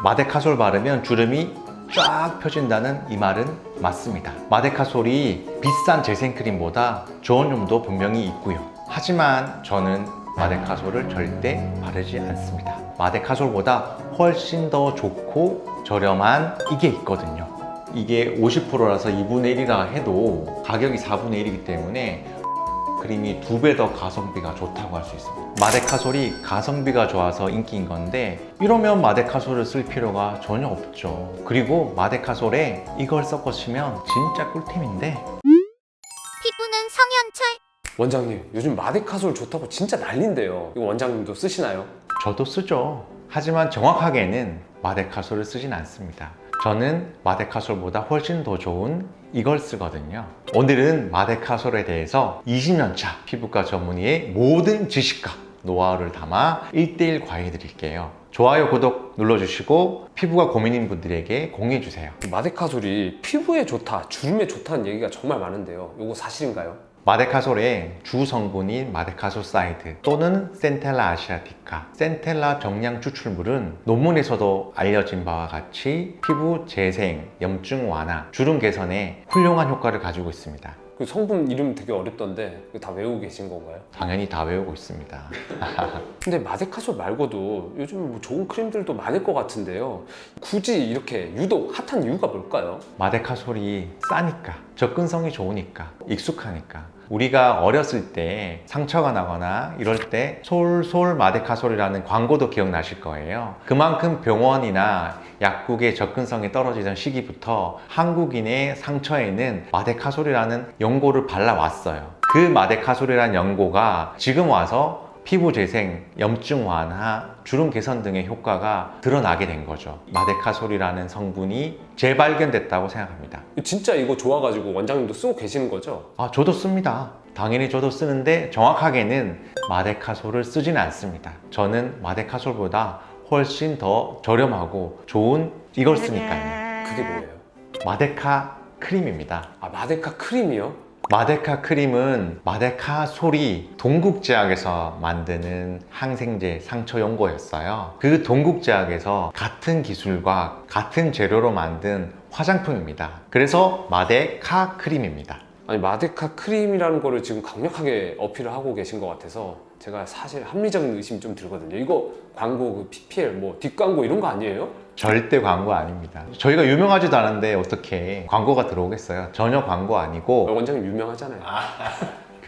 마데카솔 바르면 주름이 쫙 펴진다는 이 말은 맞습니다. 마데카솔이 비싼 재생크림보다 좋은 점도 분명히 있고요. 하지만 저는 마데카솔을 절대 바르지 않습니다. 마데카솔보다 훨씬 더 좋고 저렴한 이게 있거든요. 이게 50%라서 2분의 1이라 해도 가격이 4분의 1이기 때문에 크림이 2배 더 가성비가 좋다고 할 수 있습니다. 마데카솔이 가성비가 좋아서 인기인 건데 이러면 마데카솔을 쓸 필요가 전혀 없죠. 그리고 마데카솔에 이걸 섞어 쓰면 진짜 꿀템인데 피부는 성현철. 원장님, 요즘 마데카솔 좋다고 진짜 난린데요. 이거 원장님도 쓰시나요? 저도 쓰죠. 하지만 정확하게는 마데카솔을 쓰진 않습니다. 저는 마데카솔보다 훨씬 더 좋은 이걸 쓰거든요. 오늘은 마데카솔에 대해서 20년차 피부과 전문의의 모든 지식과 노하우를 담아 1:1 과외해 드릴게요. 좋아요, 구독 눌러주시고 피부가 고민인 분들에게 공유해주세요. 마데카솔이 피부에 좋다, 주름에 좋다는 얘기가 정말 많은데요. 이거 사실인가요? 마데카솔의 주 성분인 마데카솔사이드 또는 센텔라 아시아티카, 센텔라 정량 추출물은 논문에서도 알려진 바와 같이 피부 재생, 염증 완화, 주름 개선에 훌륭한 효과를 가지고 있습니다. 그 성분 이름 되게 어렵던데 이거 다 외우고 계신 건가요? 당연히 다 외우고 있습니다. 근데 마데카솔 말고도 요즘 뭐 좋은 크림들도 많을 것 같은데요. 굳이 이렇게 유독 핫한 이유가 뭘까요? 마데카솔이 싸니까, 접근성이 좋으니까, 익숙하니까. 우리가 어렸을 때 상처가 나거나 이럴 때 솔솔 마데카솔이라는 광고도 기억나실 거예요. 그만큼 병원이나 약국의 접근성이 떨어지던 시기부터 한국인의 상처에는 마데카솔이라는 연고를 발라왔어요. 그 마데카솔이라는 연고가 지금 와서 피부 재생, 염증 완화, 주름 개선 등의 효과가 드러나게 된 거죠. 마데카솔이라는 성분이 재발견됐다고 생각합니다. 진짜 이거 좋아가지고 원장님도 쓰고 계시는 거죠? 저도 씁니다. 당연히 저도 쓰는데 정확하게는 마데카솔을 쓰지는 않습니다. 저는 마데카솔보다 훨씬 더 저렴하고 좋은 이걸 쓰니까요. 그게 뭐예요? 마데카 크림입니다. 아, 마데카 크림이요? 마데카 크림은 마데카솔이 동국제약에서 만드는 항생제 상처 연고였어요. 그 동국제약에서 같은 기술과 같은 재료로 만든 화장품입니다. 그래서 마데카 크림입니다. 아니, 마데카 크림이라는 거를 지금 강력하게 어필을 하고 계신 것 같아서 제가 사실 합리적인 의심이 좀 들거든요. 이거 광고, 그 PPL, 뭐 뒷광고 이런 거 아니에요? 절대 광고 아닙니다. 저희가 유명하지도 않은데 어떻게 광고가 들어오겠어요? 전혀 광고 아니고 원장님 유명하잖아요.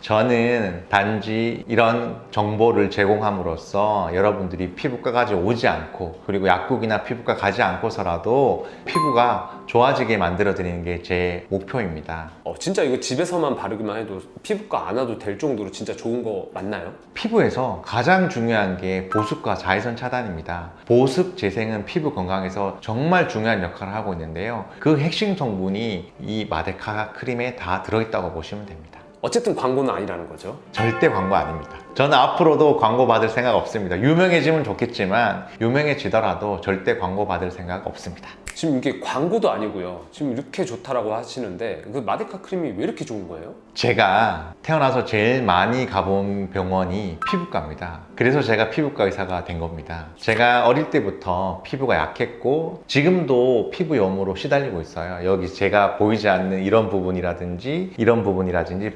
저는 단지 이런 정보를 제공함으로써 여러분들이 피부과까지 오지 않고 그리고 약국이나 피부과 가지 않고서라도 피부가 좋아지게 만들어 드리는 게 제 목표입니다. 진짜 이거 집에서만 바르기만 해도 피부과 안 와도 될 정도로 진짜 좋은 거 맞나요? 피부에서 가장 중요한 게 보습과 자외선 차단입니다. 보습 재생은 피부 건강에서 정말 중요한 역할을 하고 있는데요. 그 핵심 성분이 이 마데카 크림에 다 들어있다고 보시면 됩니다. 어쨌든 광고는 아니라는 거죠. 절대 광고 아닙니다. 저는 앞으로도 광고 받을 생각 없습니다. 유명해지면 좋겠지만 유명해지더라도 절대 광고 받을 생각 없습니다. 지금 이게 광고도 아니고요. 지금 이렇게 좋다라고 하시는데 그 마데카 크림이 왜 이렇게 좋은 거예요? 제가 태어나서 제일 많이 가본 병원이 피부과입니다. 그래서 제가 피부과 의사가 된 겁니다. 제가 어릴 때부터 피부가 약했고 지금도 피부염으로 시달리고 있어요. 여기 제가 보이지 않는 이런 부분이라든지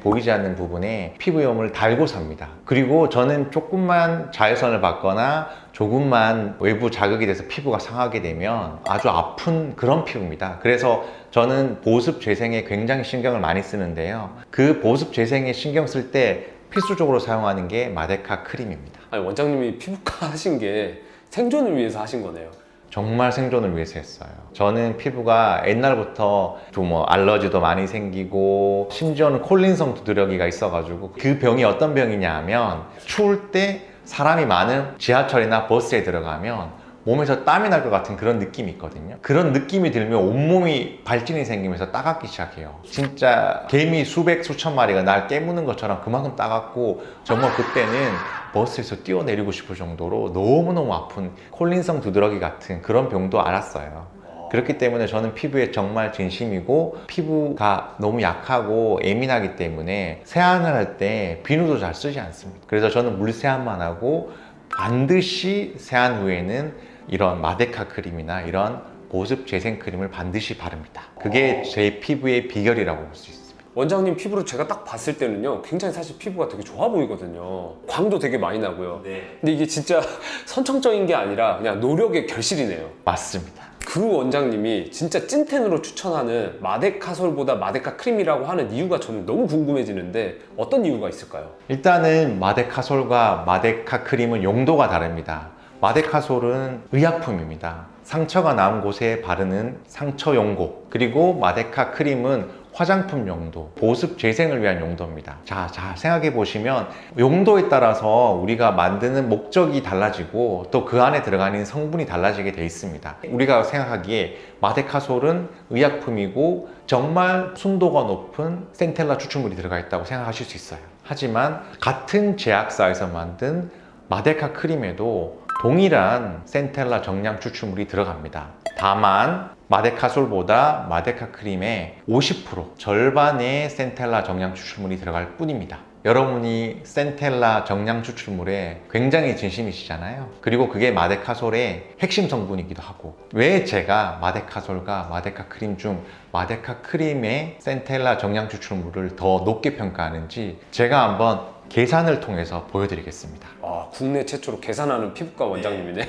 보이지 않는 부분에 피부염을 달고 삽니다. 그리고 저는 조금만 자외선을 받거나 조금만 외부 자극이 돼서 피부가 상하게 되면 아주 아픈 그런 피부입니다. 그래서 저는 보습 재생에 굉장히 신경을 많이 쓰는데요. 그 보습 재생에 신경 쓸 때 필수적으로 사용하는 게 마데카 크림입니다. 아니, 원장님이 피부과 하신 게 생존을 위해서 하신 거네요. 정말 생존을 위해서 했어요. 저는 피부가 옛날부터 좀 알러지도 많이 생기고 심지어는 콜린성 두드러기가 있어가지고 그 병이 어떤 병이냐 하면 추울 때 사람이 많은 지하철이나 버스에 들어가면 몸에서 땀이 날 것 같은 그런 느낌이 있거든요. 그런 느낌이 들면 온몸이 발진이 생기면서 따갑기 시작해요. 진짜 개미 수백 수천 마리가 날 깨무는 것처럼 그만큼 따갑고 정말 그때는 버스에서 뛰어내리고 싶을 정도로 너무너무 아픈 콜린성 두드러기 같은 그런 병도 앓았어요. 그렇기 때문에 저는 피부에 정말 진심이고 피부가 너무 약하고 예민하기 때문에 세안을 할 때 비누도 잘 쓰지 않습니다. 그래서 저는 물 세안만 하고 반드시 세안 후에는 이런 마데카 크림이나 이런 보습 재생 크림을 반드시 바릅니다. 그게 제 피부의 비결이라고 볼 수 있습니다. 원장님 피부를 제가 딱 봤을 때는요, 굉장히 사실 피부가 되게 좋아 보이거든요. 광도 되게 많이 나고요. 근데 이게 진짜 선천적인 게 아니라 그냥 노력의 결실이네요. 맞습니다. 그 원장님이 진짜 찐텐으로 추천하는 마데카솔보다 마데카 크림이라고 하는 이유가 저는 너무 궁금해지는데 어떤 이유가 있을까요? 일단은 마데카솔과 마데카 크림은 용도가 다릅니다. 마데카솔은 의약품입니다. 상처가 난 곳에 바르는 상처 용고, 그리고 마데카 크림은 화장품 용도, 보습 재생을 위한 용도입니다. 자, 생각해 보시면 용도에 따라서 우리가 만드는 목적이 달라지고 또 그 안에 들어가는 성분이 달라지게 돼 있습니다. 우리가 생각하기에 마데카솔은 의약품이고 정말 순도가 높은 센텔라 추출물이 들어가 있다고 생각하실 수 있어요. 하지만 같은 제약사에서 만든 마데카 크림에도 동일한 센텔라 정량 추출물이 들어갑니다. 다만 마데카솔보다 마데카 크림의 50% 절반의 센텔라 정량 추출물이 들어갈 뿐입니다. 여러분이 센텔라 정량 추출물에 굉장히 진심이시잖아요. 그리고 그게 마데카솔의 핵심 성분이기도 하고, 왜 제가 마데카솔과 마데카 크림 중 마데카 크림의 센텔라 정량 추출물을 더 높게 평가하는지 제가 한번 계산을 통해서 보여드리겠습니다. 국내 최초로 계산하는 피부과 원장님이네요.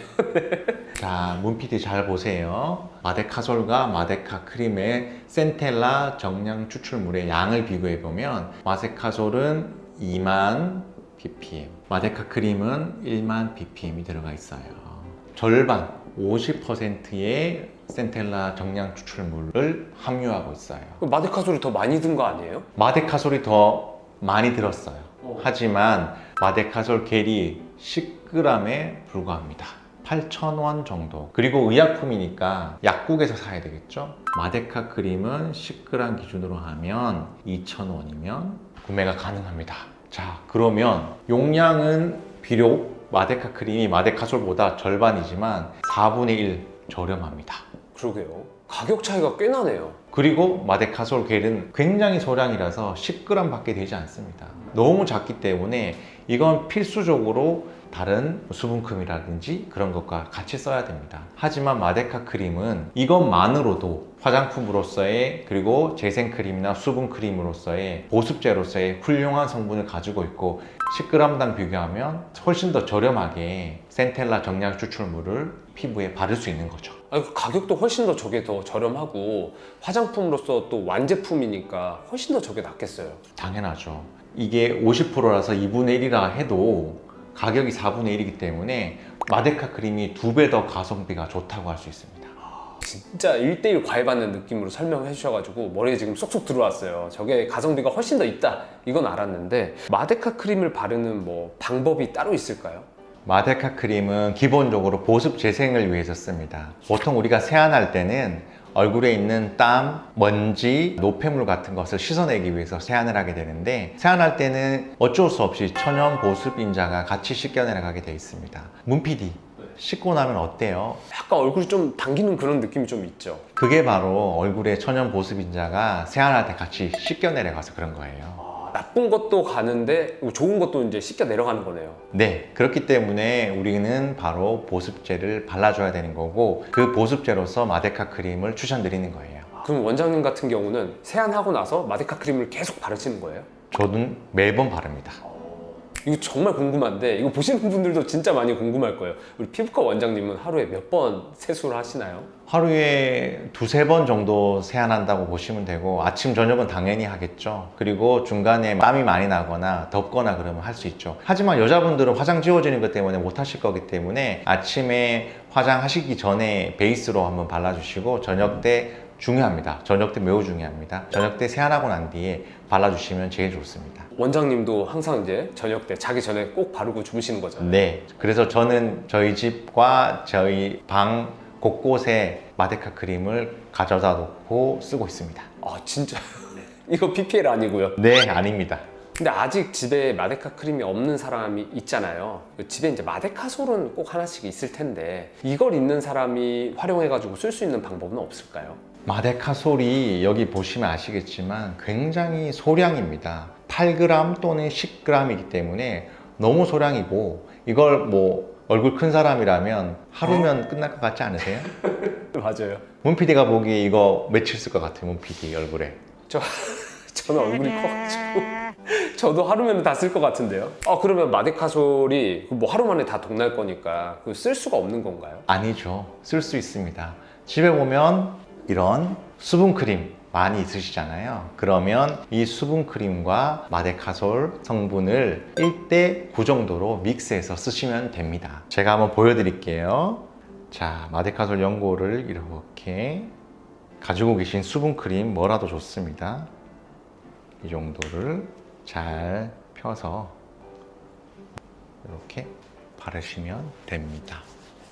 자, 문 PD 잘 보세요. 마데카솔과 마데카 크림의 센텔라 정량 추출물의 양을 비교해 보면 마데카솔은 2만 ppm, 마데카 크림은 1만 ppm이 들어가 있어요. 절반, 50%의 센텔라 정량 추출물을 함유하고 있어요. 마데카솔이 더 많이 든 거 아니에요? 마데카솔이 더 많이 들었어요. 하지만 마데카솔 겔이 10g에 불과합니다. 8,000원 정도. 그리고 의약품이니까 약국에서 사야 되겠죠? 마데카 크림은 10g 기준으로 하면 2,000원이면 구매가 가능합니다. 자, 그러면 용량은 비록 마데카 크림이 마데카솔보다 절반이지만 4분의 1 저렴합니다. 그러게요. 가격 차이가 꽤 나네요. 그리고 마데카솔 겔은 굉장히 소량이라서 10g 밖에 되지 않습니다. 너무 작기 때문에 이건 필수적으로 다른 수분크림이라든지 그런 것과 같이 써야 됩니다. 하지만 마데카 크림은 이것만으로도 화장품으로서의, 그리고 재생크림이나 수분크림으로서의, 보습제로서의 훌륭한 성분을 가지고 있고 10g당 비교하면 훨씬 더 저렴하게 센텔라 정량 추출물을 피부에 바를 수 있는 거죠. 가격도 훨씬 더 저게 더 저렴하고 화장품으로서 또 완제품이니까 훨씬 더 저게 낫겠어요. 당연하죠. 이게 50%라서 2분의 1이라 해도 가격이 4분의 1이기 때문에 마데카 크림이 2배 더 가성비가 좋다고 할 수 있습니다. 진짜 1대1 과외받는 느낌으로 설명해 주셔가지고 머리에 지금 쏙쏙 들어왔어요. 저게 가성비가 훨씬 더 있다, 이건 알았는데 마데카 크림을 바르는 뭐 방법이 따로 있을까요? 마데카 크림은 기본적으로 보습 재생을 위해서 씁니다. 보통 우리가 세안할 때는 얼굴에 있는 땀, 먼지, 노폐물 같은 것을 씻어내기 위해서 세안을 하게 되는데, 세안할 때는 어쩔 수 없이 천연 보습 인자가 같이 씻겨내려가게 되어 있습니다. 문 PD, 씻고 나면 어때요? 약간 얼굴이 좀 당기는 그런 느낌이 좀 있죠. 그게 바로 얼굴에 천연 보습 인자가 세안할 때 같이 씻겨내려가서 그런 거예요. 나쁜 것도 가는데 좋은 것도 이제 씻겨 내려가는 거네요. 네, 그렇기 때문에 우리는 바로 보습제를 발라줘야 되는 거고, 그 보습제로서 마데카 크림을 추천드리는 거예요. 그럼 원장님 같은 경우는 세안하고 나서 마데카 크림을 계속 바르시는 거예요? 저는 매번 바릅니다. 이거 정말 궁금한데, 이거 보시는 분들도 진짜 많이 궁금할 거예요. 우리 피부과 원장님은 하루에 몇 번 세수를 하시나요? 하루에 2-3번 정도 세안한다고 보시면 되고, 아침 저녁은 당연히 하겠죠. 그리고 중간에 땀이 많이 나거나 덥거나 그러면 할 수 있죠. 하지만 여자분들은 화장 지워지는 것 때문에 못 하실 거기 때문에 아침에 화장하시기 전에 베이스로 한번 발라주시고, 저녁 때 중요합니다. 저녁 때 매우 중요합니다. 저녁 때 세안하고 난 뒤에 발라주시면 제일 좋습니다. 원장님도 항상 이제 저녁 때 자기 전에 꼭 바르고 주무시는 거잖아요. 네, 그래서 저는 저희 집과 저희 방 곳곳에 마데카 크림을 가져다 놓고 쓰고 있습니다. 아 진짜? 이거 PPL 아니고요? 네, 아닙니다. 근데 아직 집에 마데카 크림이 없는 사람이 있잖아요. 집에 이제 마데카솔은 꼭 하나씩 있을 텐데, 이걸 있는 사람이 활용해가지고 쓸 수 있는 방법은 없을까요? 마데카솔이 여기 보시면 아시겠지만 굉장히 소량입니다. 8g 또는 10g이기 때문에 너무 소량이고, 이걸 뭐 얼굴 큰 사람이라면 하루면 끝날 것 같지 않으세요? 맞아요. 문 PD가 보기에 이거 며칠 쓸 것 같아요, 문 PD 얼굴에. 저는 얼굴이 커가지고 저도 하루면 다 쓸 것 같은데요. 그러면 마데카솔이 뭐 하루 만에 다 동날 거니까 쓸 수가 없는 건가요? 아니죠. 쓸 수 있습니다. 집에 보면 이런 수분크림 많이 있으시잖아요. 그러면 이 수분크림과 마데카솔 성분을 1대9 정도로 믹스해서 쓰시면 됩니다. 제가 한번 보여드릴게요. 자, 마데카솔 연고를 이렇게 가지고 계신 수분크림 뭐라도 좋습니다. 이 정도를 잘 펴서 이렇게 바르시면 됩니다.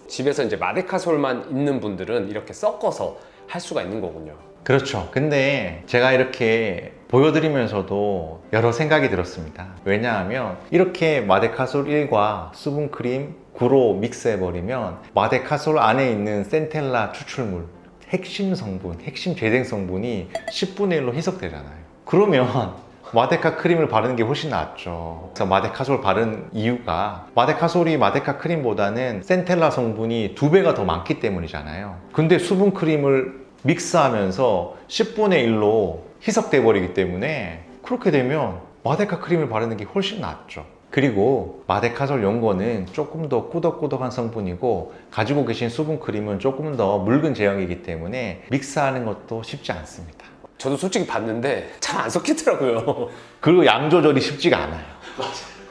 집에서 이제 마데카솔만 있는 분들은 이렇게 섞어서 할 수가 있는 거군요. 그렇죠. 근데 제가 이렇게 보여드리면서도 여러 생각이 들었습니다. 왜냐하면 이렇게 마데카솔 1과 수분크림 9로 믹스해버리면 마데카솔 안에 있는 센텔라 추출물, 핵심 성분, 핵심 재생 성분이 10분의 1로 희석되잖아요. 그러면 마데카 크림을 바르는 게 훨씬 낫죠. 그래서 마데카솔 바른 이유가 마데카솔이 마데카 크림보다는 센텔라 성분이 2배가 더 많기 때문이잖아요. 근데 수분 크림을 믹스하면서 10분의 1로 희석돼 버리기 때문에 그렇게 되면 마데카 크림을 바르는 게 훨씬 낫죠. 그리고 마데카솔 연고는 조금 더 꾸덕꾸덕한 성분이고 가지고 계신 수분 크림은 조금 더 묽은 제형이기 때문에 믹스하는 것도 쉽지 않습니다. 저도 솔직히 봤는데 잘 안 섞이더라고요. 그리고 양 조절이 쉽지가 않아요.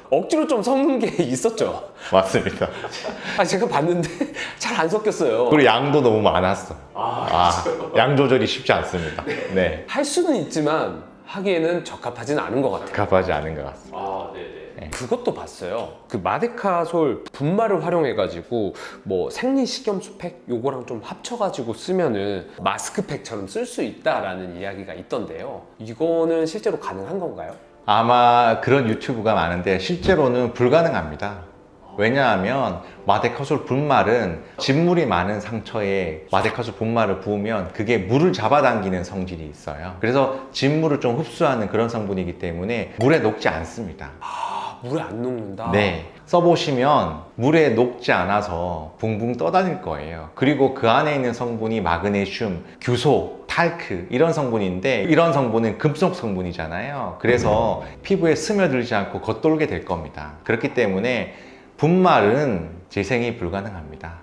억지로 좀 섞는 게 있었죠. 맞습니다. 제가 봤는데 잘 안 섞였어요. 그리고 양도 너무 많았어. 양 조절이 쉽지 않습니다. 네. 할 수는 있지만 하기에는 적합하진 않은 것 같아요. 적합하지 않은 것 같습니다. 그것도 봤어요. 그 마데카솔 분말을 활용해가지고 뭐 생리식염수팩 요거랑 좀 합쳐가지고 쓰면은 마스크팩처럼 쓸 수 있다라는 이야기가 있던데요. 이거는 실제로 가능한 건가요? 아마 그런 유튜브가 많은데 실제로는 불가능합니다. 왜냐하면 마데카솔 분말은 진물이 많은 상처에 마데카솔 분말을 부으면 그게 물을 잡아당기는 성질이 있어요. 그래서 진물을 좀 흡수하는 그런 성분이기 때문에 물에 녹지 않습니다. 물에 안 녹는다? 네. 써보시면 물에 녹지 않아서 붕붕 떠다닐 거예요. 그리고 그 안에 있는 성분이 마그네슘, 규소, 탈크 이런 성분인데 이런 성분은 금속 성분이잖아요. 그래서 피부에 스며들지 않고 겉돌게 될 겁니다. 그렇기 때문에 분말은 재생이 불가능합니다.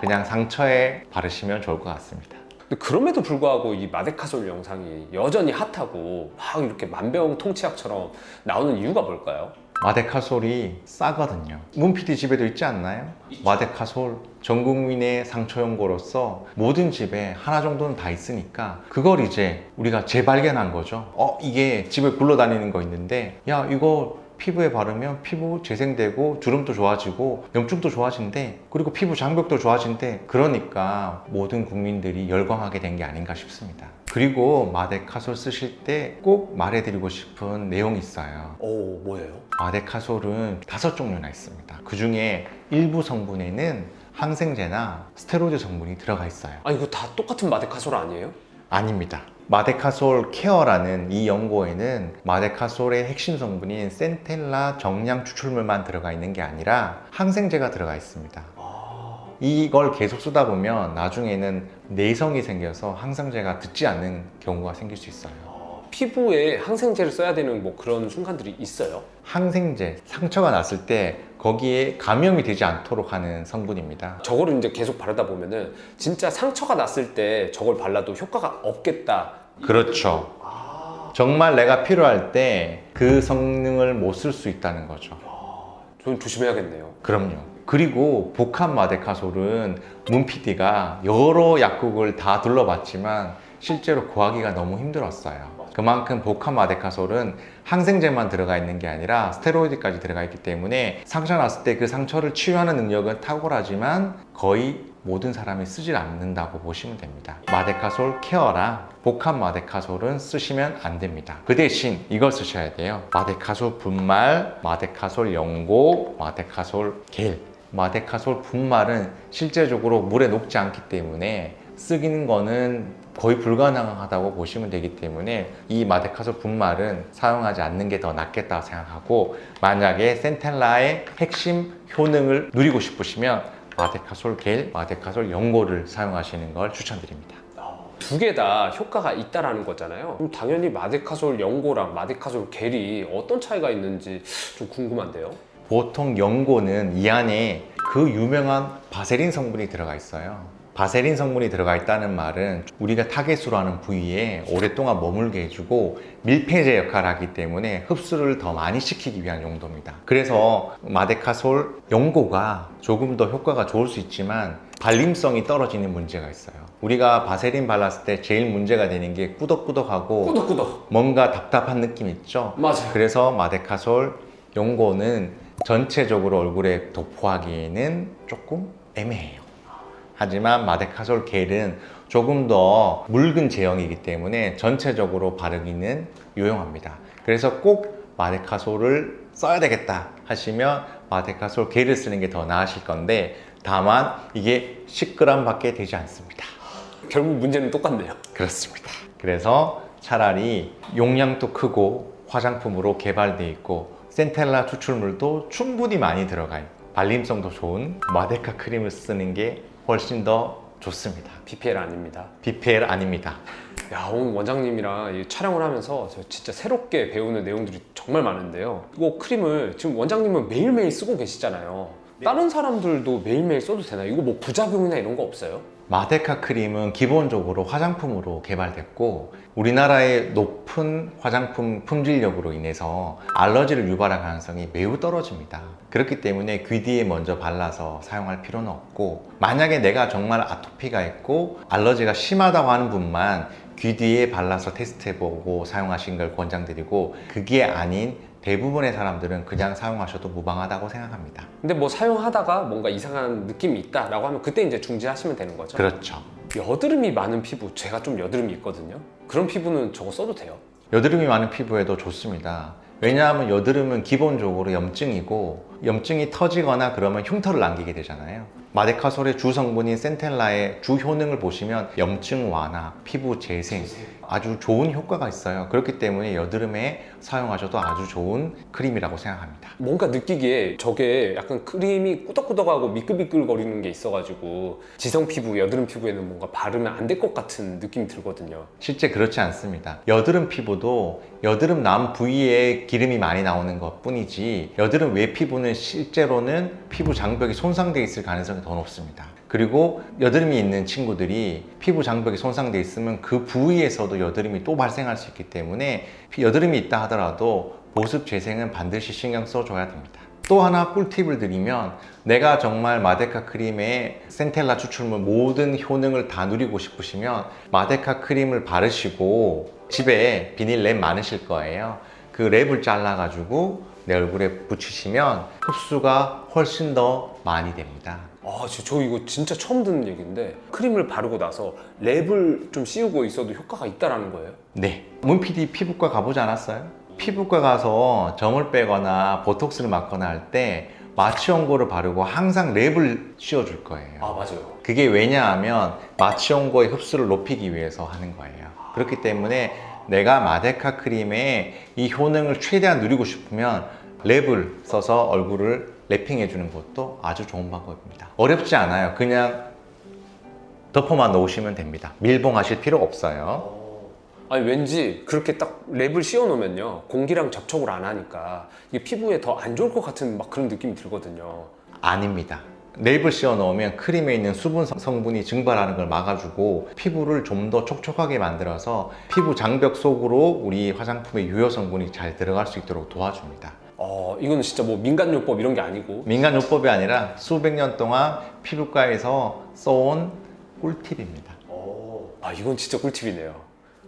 그냥 상처에 바르시면 좋을 것 같습니다. 근데 그럼에도 불구하고 이 마데카솔 영상이 여전히 핫하고 막 이렇게 만병통치약처럼 나오는 이유가 뭘까요? 마데카솔이 싸거든요. 문 PD 집에도 있지 않나요? 마데카솔 전 국민의 상처 연고로서 모든 집에 하나 정도는 다 있으니까 그걸 이제 우리가 재발견한 거죠. 이게 집에 굴러다니는 거 있는데 야 이거 피부에 바르면 피부 재생되고 주름도 좋아지고 염증도 좋아진대. 그리고 피부 장벽도 좋아진대. 그러니까 모든 국민들이 열광하게 된 게 아닌가 싶습니다. 그리고 마데카솔 쓰실 때 꼭 말해드리고 싶은 내용이 있어요. 뭐예요? 마데카솔은 5종류나 있습니다. 그 중에 일부 성분에는 항생제나 스테로이드 성분이 들어가 있어요. 이거 다 똑같은 마데카솔 아니에요? 아닙니다. 마데카솔 케어라는 이 연고에는 마데카솔의 핵심 성분인 센텔라 정량 추출물만 들어가 있는 게 아니라 항생제가 들어가 있습니다. 이걸 계속 쓰다 보면 나중에는 내성이 생겨서 항생제가 듣지 않는 경우가 생길 수 있어요. 피부에 항생제를 써야 되는 뭐 그런 순간들이 있어요? 항생제, 상처가 났을 때 거기에 감염이 되지 않도록 하는 성분입니다. 저거를 이제 계속 바르다 보면은 진짜 상처가 났을 때 저걸 발라도 효과가 없겠다. 그렇죠. 정말 내가 필요할 때 그 성능을 못 쓸 수 있다는 거죠. 좀 조심해야겠네요. 그럼요. 그리고 복합 마데카솔은 문 PD가 여러 약국을 다 둘러봤지만 실제로 구하기가 너무 힘들었어요. 그만큼 복합 마데카솔은 항생제만 들어가 있는 게 아니라 스테로이드까지 들어가 있기 때문에 상처 났을 때 그 상처를 치유하는 능력은 탁월하지만 거의 모든 사람이 쓰질 않는다고 보시면 됩니다. 마데카솔 케어랑 복합 마데카솔은 쓰시면 안 됩니다. 그 대신 이걸 쓰셔야 돼요. 마데카솔 분말, 마데카솔 연고, 마데카솔 겔. 마데카솔 분말은 실제적으로 물에 녹지 않기 때문에 쓰기는 거는 거의 불가능하다고 보시면 되기 때문에 이 마데카솔 분말은 사용하지 않는 게 더 낫겠다고 생각하고, 만약에 센텔라의 핵심 효능을 누리고 싶으시면 마데카솔 겔, 마데카솔 연고를 사용하시는 걸 추천드립니다. 두 개 다 효과가 있다라는 거잖아요. 그럼 당연히 마데카솔 연고랑 마데카솔 겔이 어떤 차이가 있는지 좀 궁금한데요. 보통 연고는 이 안에 그 유명한 바세린 성분이 들어가 있어요. 바세린 성분이 들어가 있다는 말은 우리가 타겟으로 하는 부위에 오랫동안 머물게 해주고 밀폐제 역할을 하기 때문에 흡수를 더 많이 시키기 위한 용도입니다. 그래서 마데카솔 연고가 조금 더 효과가 좋을 수 있지만 발림성이 떨어지는 문제가 있어요. 우리가 바세린 발랐을 때 제일 문제가 되는 게 꾸덕꾸덕하고 꾸덕꾸덕. 뭔가 답답한 느낌 있죠? 맞아요. 그래서 마데카솔 연고는 전체적으로 얼굴에 도포하기에는 조금 애매해요. 하지만 마데카솔 겔은 조금 더 묽은 제형이기 때문에 전체적으로 바르기는 유용합니다. 그래서 꼭 마데카솔을 써야 되겠다 하시면 마데카솔 겔을 쓰는 게 더 나으실 건데, 다만 이게 10g 밖에 되지 않습니다. 결국 문제는 똑같네요. 그렇습니다. 그래서 차라리 용량도 크고 화장품으로 개발되어 있고 센텔라 추출물도 충분히 많이 들어가요. 발림성도 좋은 마데카 크림을 쓰는 게 훨씬 더 좋습니다. BPL 아닙니다. BPL 아닙니다. 야, 오늘 원장님이랑 이 촬영을 하면서 저 진짜 새롭게 배우는 내용들이 정말 많은데요. 이거 크림을 지금 원장님은 매일매일 쓰고 계시잖아요. 다른 사람들도 매일매일 써도 되나요? 이거 뭐 부작용이나 이런 거 없어요? 마데카 크림은 기본적으로 화장품으로 개발됐고, 우리나라의 높은 화장품 품질력으로 인해서 알러지를 유발할 가능성이 매우 떨어집니다. 그렇기 때문에 귀 뒤에 먼저 발라서 사용할 필요는 없고, 만약에 내가 정말 아토피가 있고 알러지가 심하다고 하는 분만 귀 뒤에 발라서 테스트해보고 사용하신 걸 권장드리고, 그게 아닌 대부분의 사람들은 그냥 사용하셔도 무방하다고 생각합니다. 근데 뭐 사용하다가 뭔가 이상한 느낌이 있다라고 하면 그때 이제 중지하시면 되는 거죠? 그렇죠. 여드름이 많은 피부, 제가 좀 여드름이 있거든요. 그런 피부는 저거 써도 돼요? 여드름이 많은 피부에도 좋습니다. 왜냐하면 여드름은 기본적으로 염증이고, 염증이 터지거나 그러면 흉터를 남기게 되잖아요. 마데카솔의 주 성분인 센텔라의 주 효능을 보시면 염증 완화, 피부 재생, 아주 좋은 효과가 있어요. 그렇기 때문에 여드름에 사용하셔도 아주 좋은 크림이라고 생각합니다. 뭔가 느끼기에 저게 약간 크림이 꾸덕꾸덕하고 미끌미끌거리는 게 있어가지고 지성 피부, 여드름 피부에는 뭔가 바르면 안 될 것 같은 느낌이 들거든요. 실제 그렇지 않습니다. 여드름 피부도 여드름 남 부위에 기름이 많이 나오는 것 뿐이지, 여드름 외 피부는 실제로는 피부 장벽이 손상되어 있을 가능성이 더 높습니다. 그리고 여드름이 있는 친구들이 피부 장벽이 손상되어 있으면 그 부위에서도 여드름이 또 발생할 수 있기 때문에 여드름이 있다 하더라도 보습 재생은 반드시 신경 써줘야 됩니다. 또 하나 꿀팁을 드리면, 내가 정말 마데카 크림의 센텔라 추출물 모든 효능을 다 누리고 싶으시면 마데카 크림을 바르시고 집에 비닐 랩 많으실 거예요. 그 랩을 잘라가지고 내 얼굴에 붙이시면 흡수가 훨씬 더 많이 됩니다. 아, 저 이거 진짜 처음 듣는 얘기인데 크림을 바르고 나서 랩을 좀 씌우고 있어도 효과가 있다라는 거예요? 네. 문 PD 피부과 가보지 않았어요? 피부과 가서 점을 빼거나 보톡스를 맞거나 할 때 마취연고를 바르고 항상 랩을 씌워줄 거예요. 아, 맞아요. 그게 왜냐하면 마취연고의 흡수를 높이기 위해서 하는 거예요. 그렇기 때문에 내가 마데카 크림의 이 효능을 최대한 누리고 싶으면 랩을 써서 얼굴을 랩핑해 주는 것도 아주 좋은 방법입니다. 어렵지 않아요. 그냥 덮어만 놓으시면 됩니다. 밀봉하실 필요 없어요. 아니, 왠지 그렇게 딱 랩을 씌워 놓으면요, 공기랑 접촉을 안 하니까 이게 피부에 더 안 좋을 것 같은 막 그런 느낌이 들거든요. 아닙니다. 랩을 씌워 넣으면 크림에 있는 수분 성분이 증발하는 걸 막아주고 피부를 좀 더 촉촉하게 만들어서 피부 장벽 속으로 우리 화장품의 유효 성분이 잘 들어갈 수 있도록 도와줍니다. 이거는 진짜 뭐 민간요법 이런 게 아니고 민간요법이 아니라 수백 년 동안 피부과에서 써온 꿀팁입니다. 이건 진짜 꿀팁이네요.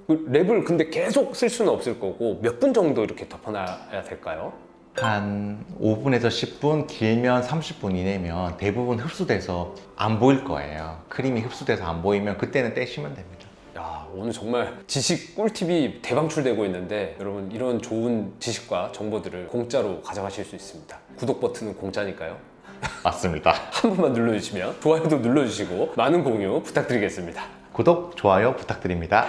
그 랩을 근데 계속 쓸 수는 없을 거고 몇 분 정도 이렇게 덮어놔야 될까요? 한 5분에서 10분, 길면 30분 이내면 대부분 흡수돼서 안 보일 거예요. 크림이 흡수돼서 안 보이면 그때는 떼시면 됩니다. 야, 오늘 정말 지식 꿀팁이 대방출되고 있는데, 여러분 이런 좋은 지식과 정보들을 공짜로 가져가실 수 있습니다. 구독 버튼은 공짜니까요. 맞습니다. 한 번만 눌러주시면 좋아요도 눌러주시고 많은 공유 부탁드리겠습니다. 구독, 좋아요 부탁드립니다.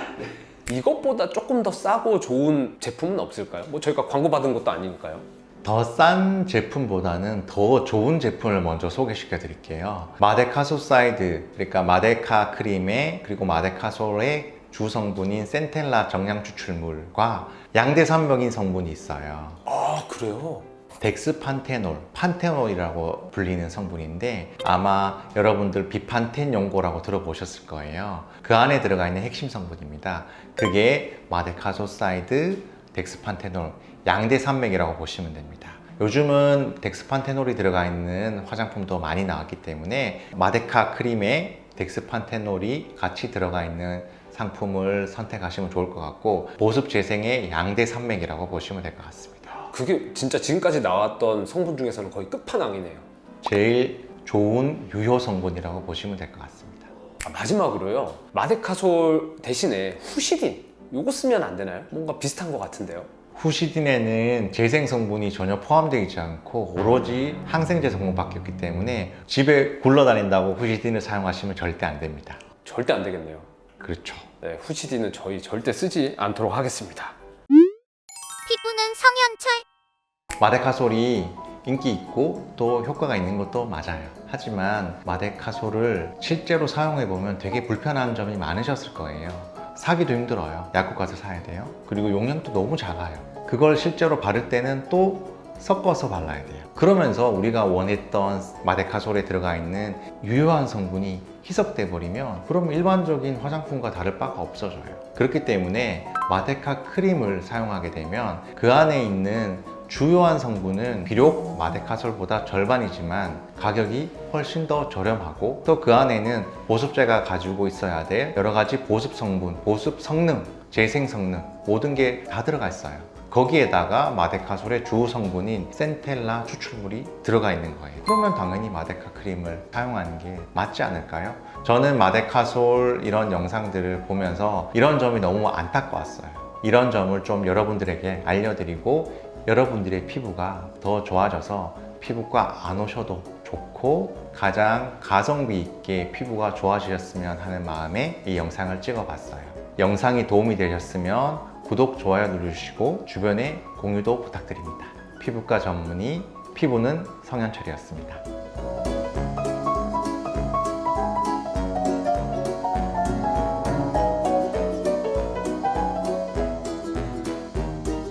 이것보다 조금 더 싸고 좋은 제품은 없을까요? 뭐 저희가 광고 받은 것도 아니니까요. 더 싼 제품보다는 더 좋은 제품을 먼저 소개시켜 드릴게요. 마데카솔사이드, 그러니까 마데카 크림에 그리고 마데카솔의 주 성분인 센텔라 정량 추출물과 양대산맥인 성분이 있어요. 아, 그래요? 덱스판테놀, 판테놀이라고 불리는 성분인데 아마 여러분들 비판텐 연고라고 들어보셨을 거예요. 그 안에 들어가 있는 핵심 성분입니다. 그게 마데카솔사이드, 덱스판테놀, 양대산맥이라고 보시면 됩니다. 요즘은 덱스판테놀이 들어가 있는 화장품도 많이 나왔기 때문에 마데카 크림에 덱스판테놀이 같이 들어가 있는 상품을 선택하시면 좋을 것 같고, 보습 재생의 양대산맥이라고 보시면 될 것 같습니다. 그게 진짜 지금까지 나왔던 성분 중에서는 거의 끝판왕이네요. 제일 좋은 유효 성분이라고 보시면 될 것 같습니다. 마지막으로요. 마데카솔 대신에 후시딘 요거 쓰면 안 되나요? 뭔가 비슷한 것 같은데요. 후시딘에는 재생 성분이 전혀 포함되어 있지 않고 오로지 항생제 성분밖에 없기 때문에 집에 굴러다닌다고 후시딘을 사용하시면 절대 안 됩니다. 절대 안 되겠네요. 그렇죠. 네, 후시딘은 저희 절대 쓰지 않도록 하겠습니다. 피부는 성현철. 마데카솔이 인기 있고 또 효과가 있는 것도 맞아요. 하지만 마데카솔을 실제로 사용해 보면 되게 불편한 점이 많으셨을 거예요. 사기도 힘들어요. 약국 가서 사야 돼요. 그리고 용량도 너무 작아요. 그걸 실제로 바를 때는 또 섞어서 발라야 돼요. 그러면서 우리가 원했던 마데카솔에 들어가 있는 유효한 성분이 희석돼 버리면 그럼 일반적인 화장품과 다를 바가 없어져요. 그렇기 때문에 마데카 크림을 사용하게 되면 그 안에 있는 주요한 성분은 비록 마데카솔보다 절반이지만 가격이 훨씬 더 저렴하고 또 그 안에는 보습제가 가지고 있어야 될 여러 가지 보습 성분, 보습 성능, 재생 성능 모든 게 다 들어가 있어요. 거기에다가 마데카솔의 주 성분인 센텔라 추출물이 들어가 있는 거예요. 그러면 당연히 마데카 크림을 사용하는 게 맞지 않을까요? 저는 마데카솔 이런 영상들을 보면서 이런 점이 너무 안타까웠어요. 이런 점을 좀 여러분들에게 알려드리고 여러분들의 피부가 더 좋아져서 피부과 안 오셔도 좋고 가장 가성비 있게 피부가 좋아지셨으면 하는 마음에 이 영상을 찍어봤어요. 영상이 도움이 되셨으면 구독, 좋아요 누르시고 주변에 공유도 부탁드립니다. 피부과 전문의 피부는 성현철이었습니다.